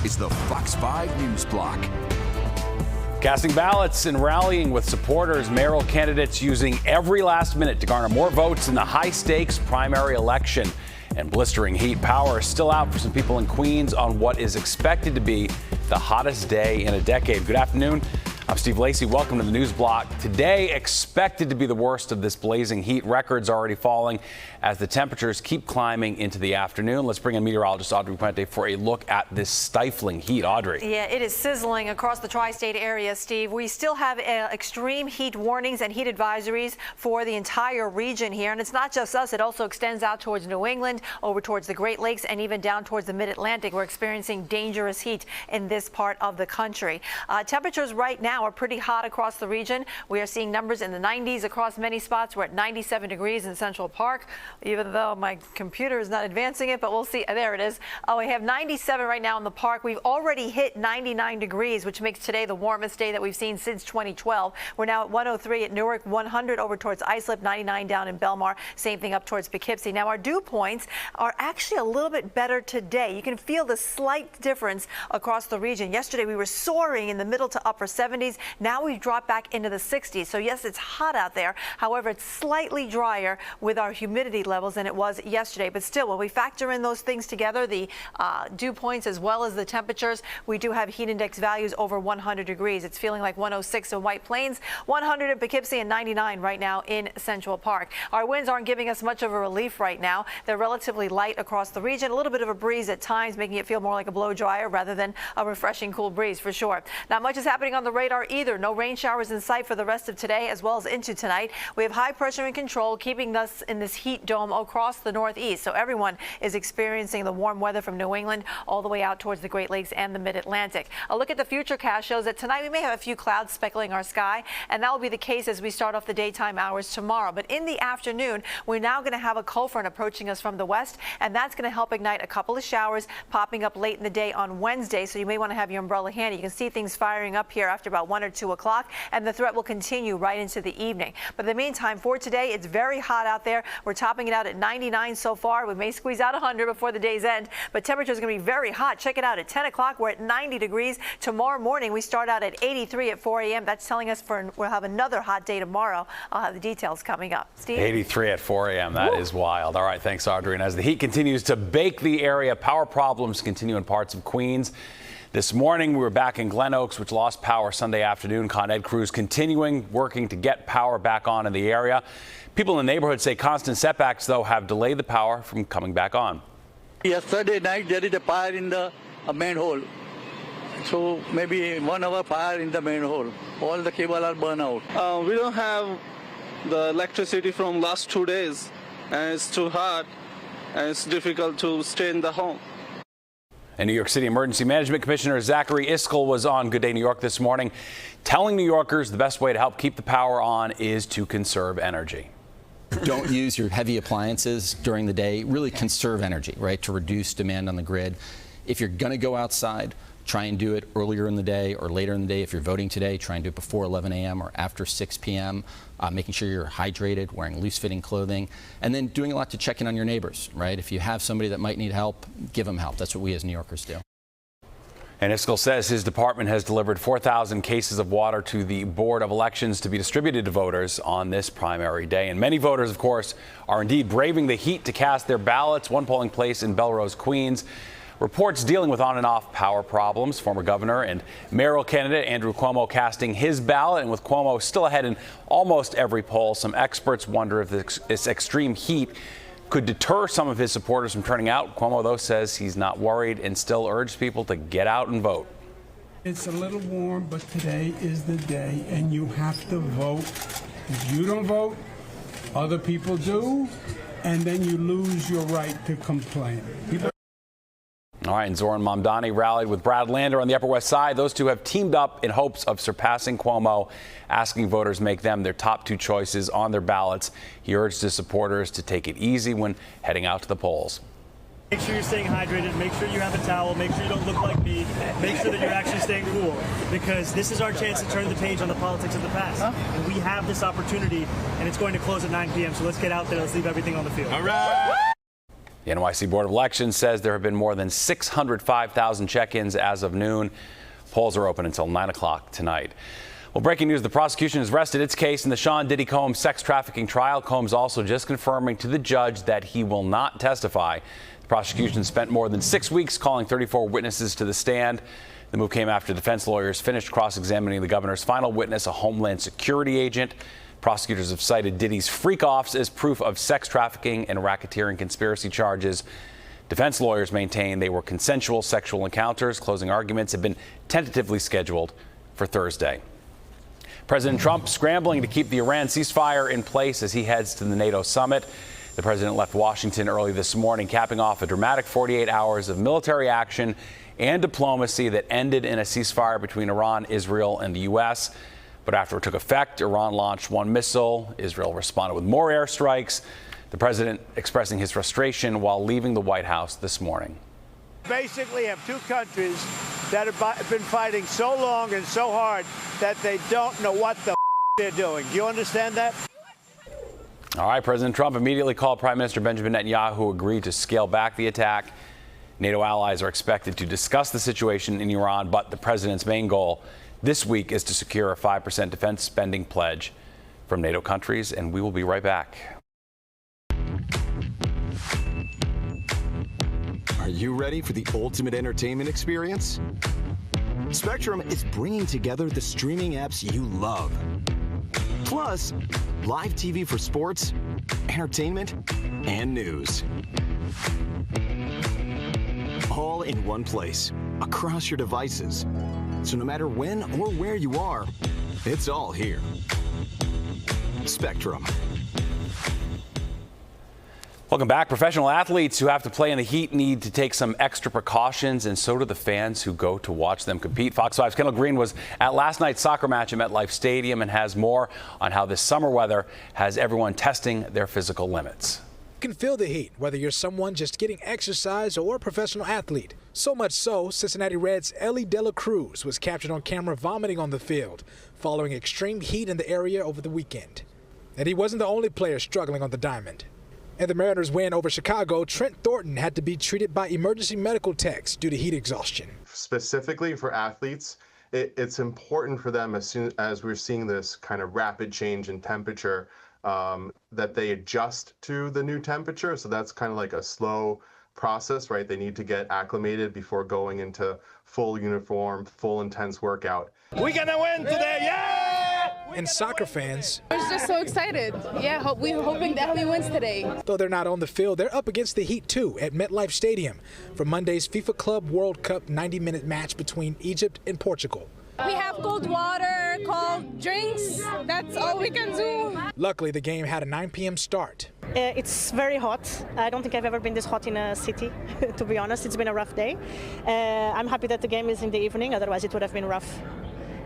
is the Fox 5 News Block. Casting ballots and rallying with supporters, mayoral candidates using every last minute to garner more votes in the high-stakes primary election. And blistering heat. Power is still out for some people in Queens on what is expected to be the hottest day in a decade. Good afternoon. I'm Steve Lacey. Welcome to the News Block. Today expected to be the worst of this blazing heat. Records already falling as the temperatures keep climbing into the afternoon. Let's bring in meteorologist Audrey Puente for a look at this stifling heat. Audrey. Yeah, it is sizzling across the tri-state area, Steve. We still have extreme heat warnings and heat advisories for the entire region here. And it's not just us. It also extends out towards New England, over towards the Great Lakes, and even down towards the mid-Atlantic. We're experiencing dangerous heat in this part of the country. Temperatures right now are pretty hot across the region. We are seeing numbers in the 90s across many spots. We're at 97 degrees in Central Park, even though my computer is not advancing it, but we'll see. There it is. Oh, we have 97 right now in the park. We've already hit 99 degrees, which makes today the warmest day that we've seen since 2012. We're now at 103 at Newark, 100 over towards Islip, 99 down in Belmar, same thing up towards Poughkeepsie. Now, our dew points are actually a little bit better today. You can feel the slight difference across the region. Yesterday, we were soaring in the middle to upper 70s. Now we've dropped back into the 60s. So yes, it's hot out there. However, it's slightly drier with our humidity levels than it was yesterday. But still, when we factor in those things together, the dew points as well as the temperatures, we do have heat index values over 100 degrees. It's feeling like 106 in White Plains, 100 in Poughkeepsie, and 99 right now in Central Park. Our winds aren't giving us much of a relief right now. They're relatively light across the region. A little bit of a breeze at times, making it feel more like a blow dryer rather than a refreshing cool breeze for sure. Not much is happening on the radar either. No rain showers in sight for the rest of today as well as into tonight. We have high pressure in control, keeping us in this heat dome across the northeast. So everyone is experiencing the warm weather from New England all the way out towards the Great Lakes and the mid-Atlantic. A look at the futurecast shows that tonight we may have a few clouds speckling our sky, and that will be the case as we start off the daytime hours tomorrow. But in the afternoon, we're now going to have a cold front approaching us from the west, and that's going to help ignite a couple of showers popping up late in the day on Wednesday. So you may want to have your umbrella handy. You can see things firing up here after about 1 or 2 o'clock, and the threat will continue right into the evening. But in the meantime, for today, it's very hot out there. We're topping it out at 99 so far. We may squeeze out 100 before the day's end, but temperature is going to be very hot. Check it out. At 10 o'clock, we're at 90 degrees. Tomorrow morning, we start out at 83 at 4 a.m. That's telling us we'll have another hot day tomorrow. I'll have the details coming up. Steve? 83 at 4 a.m. That is wild. All right, thanks, Audrey. And as the heat continues to bake the area, power problems continue in parts of Queens. This morning, we were back in Glen Oaks, which lost power Sunday afternoon. Con Ed crews continuing working to get power back on in the area. People in the neighborhood say constant setbacks, though, have delayed the power from coming back on. Yesterday night, there is a fire in the main hole. So maybe 1 hour fire in the main hole. All the cable are burned out. We don't have the electricity from last 2 days, and it's too hot, and it's difficult to stay in the home. And New York City Emergency Management Commissioner Zachary Iscol was on Good Day New York this morning, telling New Yorkers the best way to help keep the power on is to conserve energy. Don't use your heavy appliances during the day. Really conserve energy, right, to reduce demand on the grid. If you're going to go outside, try and do it earlier in the day or later in the day. If you're voting today, try and do it before 11 a.m. or after 6 p.m., making sure you're hydrated, wearing loose-fitting clothing, and then doing a lot to check in on your neighbors, right? If you have somebody that might need help, give them help. That's what we as New Yorkers do. And Iscol says his department has delivered 4,000 cases of water to the Board of Elections to be distributed to voters on this primary day. And many voters, of course, are indeed braving the heat to cast their ballots. One polling place in Belrose, Queens, reports dealing with on and off power problems. Former governor and mayoral candidate Andrew Cuomo casting his ballot, and with Cuomo still ahead in almost every poll, some experts wonder if this extreme heat could deter some of his supporters from turning out. Cuomo, though, says he's not worried and still urged people to get out and vote. It's a little warm, but today is the day, and you have to vote. If you don't vote, other people do, and then you lose your right to complain. All right, and Zoran Mamdani rallied with Brad Lander on the Upper West Side. Those two have teamed up in hopes of surpassing Cuomo, asking voters make them their top 2 choices on their ballots. He urged his supporters to take it easy when heading out to the polls. Make sure you're staying hydrated, make sure you have a towel, make sure you don't look like me, make sure that you're actually staying cool, because this is our chance to turn the page on the politics of the past. And we have this opportunity, and it's going to close at 9 p.m., so let's get out there, let's leave everything on the field. All right. The NYC Board of Elections says there have been more than 605,000 check-ins as of noon. Polls are open until 9 o'clock tonight. Well, breaking news, the prosecution has rested its case in the Sean Diddy Combs sex trafficking trial. Combs also just confirming to the judge that he will not testify. The prosecution spent more than 6 weeks calling 34 witnesses to the stand. The move came after defense lawyers finished cross-examining the governor's final witness, a Homeland Security agent. Prosecutors have cited Diddy's freak-offs as proof of sex trafficking and racketeering conspiracy charges. Defense lawyers maintain they were consensual sexual encounters. Closing arguments have been tentatively scheduled for Thursday. President Trump scrambling to keep the Iran ceasefire in place as he heads to the NATO summit. The president left Washington early this morning, capping off a dramatic 48 hours of military action and diplomacy that ended in a ceasefire between Iran, Israel, and the U.S. But after it took effect, Iran launched one missile. Israel responded with more airstrikes. The president expressing his frustration while leaving the White House this morning. Basically have two countries that have been fighting so long and so hard that they don't know what the they're doing. Do you understand that? All right, President Trump immediately called Prime Minister Benjamin Netanyahu, who agreed to scale back the attack. NATO allies are expected to discuss the situation in Iran, but the president's main goal this week is to secure a 5% defense spending pledge from NATO countries, and we will be right back. Are you ready for the ultimate entertainment experience? Spectrum is bringing together the streaming apps you love. Plus, live TV for sports, entertainment, and news. All in one place, across your devices. So no matter when or where you are, it's all here. Spectrum. Welcome back. Professional athletes who have to play in the heat need to take some extra precautions, and so do the fans who go to watch them compete. Fox 5's Kendall Green was at last night's soccer match at MetLife Stadium and has more on how this summer weather has everyone testing their physical limits. You can feel the heat, whether you're someone just getting exercise or a professional athlete. So much so, Cincinnati Reds' Ellie De La Cruz was captured on camera vomiting on the field following extreme heat in the area over the weekend. And he wasn't the only player struggling on the diamond. In the Mariners' win over Chicago, Trent Thornton had to be treated by emergency medical techs due to heat exhaustion. Specifically for athletes, it's important for them, as soon as we're seeing this kind of rapid change in temperature, that they adjust to the new temperature. So that's kind of like a slow process, right? They need to get acclimated before going into full uniform, full intense workout. We're gonna win today, yeah! And soccer fans, I was just so excited. Yeah, we're hoping that he wins today. Though they're not on the field, they're up against the heat too at MetLife Stadium for Monday's FIFA Club World Cup 90-minute match between Egypt and Portugal. We have cold water, cold drinks. That's all we can do. Luckily, the game had a 9 p.m. start. It's very hot. I don't think I've ever been this hot in a city, to be honest. It's been a rough day. I'm happy that the game is in the evening, otherwise it would have been rough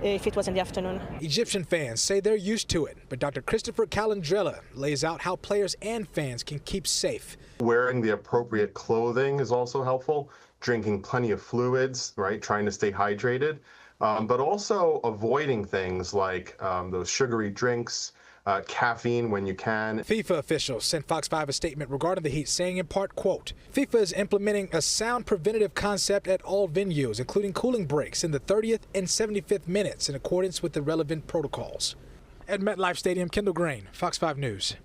if it was in the afternoon. Egyptian fans say they're used to it, but Dr. Christopher Calandrella lays out how players and fans can keep safe. Wearing the appropriate clothing is also helpful. Drinking plenty of fluids, right? Trying to stay hydrated. But also avoiding things like those sugary drinks, caffeine when you can. FIFA officials sent Fox 5 a statement regarding the heat, saying in part, quote, FIFA is implementing a sound preventative concept at all venues, including cooling breaks in the 30th and 75th minutes in accordance with the relevant protocols. At MetLife Stadium, Kendall Green, Fox 5 News.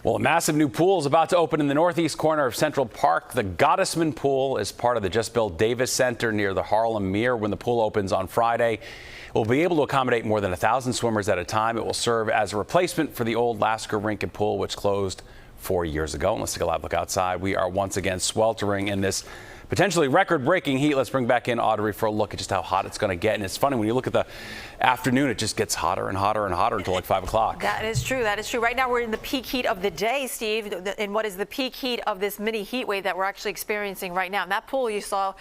Well, a massive new pool is about to open in the northeast corner of Central Park. The Gottesman Pool is part of the just-built Davis Center near the Harlem Mere. When the pool opens on Friday, it will be able to accommodate more than 1,000 swimmers at a time. It will serve as a replacement for the old Lasker Rink and Pool, which closed 4 years ago. And let's take a live look outside. We are once again sweltering in this potentially record-breaking heat. Let's bring back in Audrey for a look at just how hot it's going to get. And it's funny, when you look at the afternoon, it just gets hotter and hotter and hotter until like 5 o'clock. That is true. That is true. Right now, we're in the peak heat of the day, Steve, in what is the peak heat of this mini heat wave that we're actually experiencing right now. And that pool you saw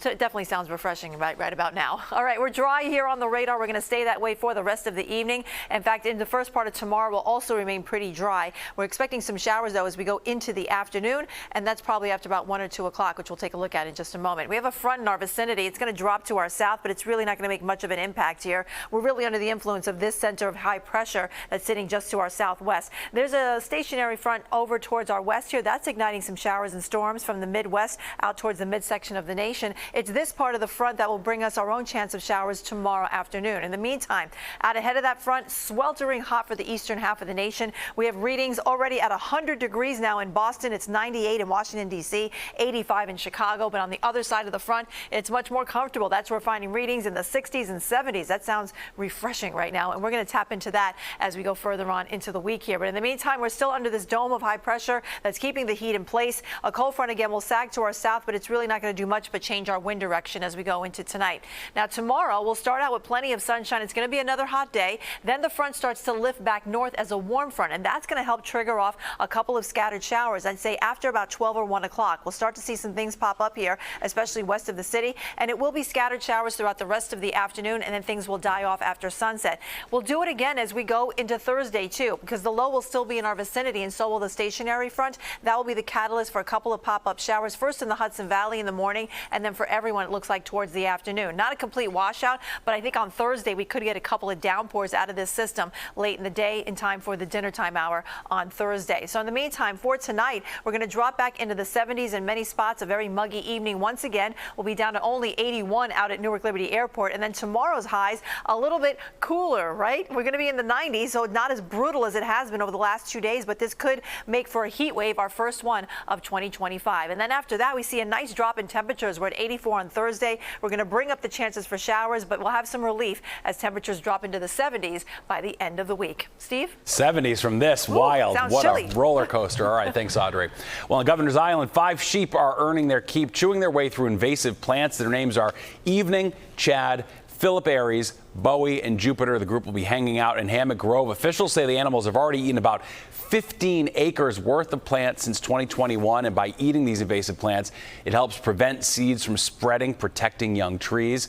it definitely sounds refreshing right about now. All right, we're dry here on the radar. We're going to stay that way for the rest of the evening. In fact, in the first part of tomorrow will also remain pretty dry. We're expecting some showers, though, as we go into the afternoon, and that's probably after about 1 or 2 o'clock, which we'll take a look at in just a moment. We have a front in our vicinity. It's going to drop to our south, but it's really not going to make much of an impact here. We're really under the influence of this center of high pressure that's sitting just to our southwest. There's a stationary front over towards our west here. That's igniting some showers and storms from the Midwest out towards the midsection of the nation. It's this part of the front that will bring us our own chance of showers tomorrow afternoon. In the meantime, out ahead of that front, sweltering hot for the eastern half of the nation. We have readings already at 100 degrees now in Boston. It's 98 in Washington, D.C., 85 in Chicago. But on the other side of the front, it's much more comfortable. That's where we're finding readings in the 60s and 70s. That sounds refreshing right now, and we're going to tap into that as we go further on into the week here. But in the meantime, we're still under this dome of high pressure that's keeping the heat in place. A cold front again will sag to our south, but it's really not going to do much but change our wind direction as we go into tonight. Now tomorrow we'll start out with plenty of sunshine. It's going to be another hot day. Then the front starts to lift back north as a warm front, and that's going to help trigger off a couple of scattered showers. I'd say after about 12 or 1 o'clock, we'll start to see some things pop up here, especially west of the city, and it will be scattered showers throughout the rest of the afternoon, and then things will die off after sunset. We'll do it again as we go into Thursday too, because the low will still be in our vicinity, and so will the stationary front. That will be the catalyst for a couple of pop-up showers, first in the Hudson Valley in the morning, and then for everyone it looks like towards the afternoon. Not a complete washout, but I think on Thursday we could get a couple of downpours out of this system late in the day in time for the dinner time hour on Thursday. So in the meantime, for tonight, we're going to drop back into the 70s in many spots. A very muggy evening once again. We'll be down to only 81 out at Newark Liberty Airport, and then tomorrow's highs a little bit cooler, right? We're going to be in the 90s, so not as brutal as it has been over the last 2 days, but this could make for a heat wave, our first one of 2025. And then after that, we see a nice drop in temperatures. We're at 84 on Thursday. We're going to bring up the chances for showers, but we'll have some relief as temperatures drop into the 70s by the end of the week. Steve? 70s from this. Ooh, wild. What chilly. A roller coaster. All right. Thanks, Audrey. Well, on Governor's Island, 5 sheep are earning their keep, chewing their way through invasive plants. Their names are Evening, Chad, Philip Aries, Bowie, and Jupiter. The group will be hanging out in Hammock Grove. Officials say the animals have already eaten about 15 acres worth of plants since 2021, and by eating these invasive plants, it helps prevent seeds from spreading, protecting young trees.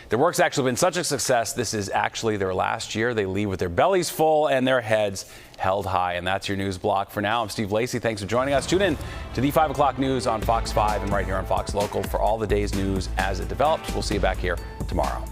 Their work's actually been such a success, this is actually their last year. They leave with their bellies full and their heads held high. And that's your news block for now. I'm Steve Lacey. Thanks for joining us. Tune in to the 5 o'clock news on Fox 5 and right here on Fox Local for all the day's news as it develops. We'll see you back here tomorrow.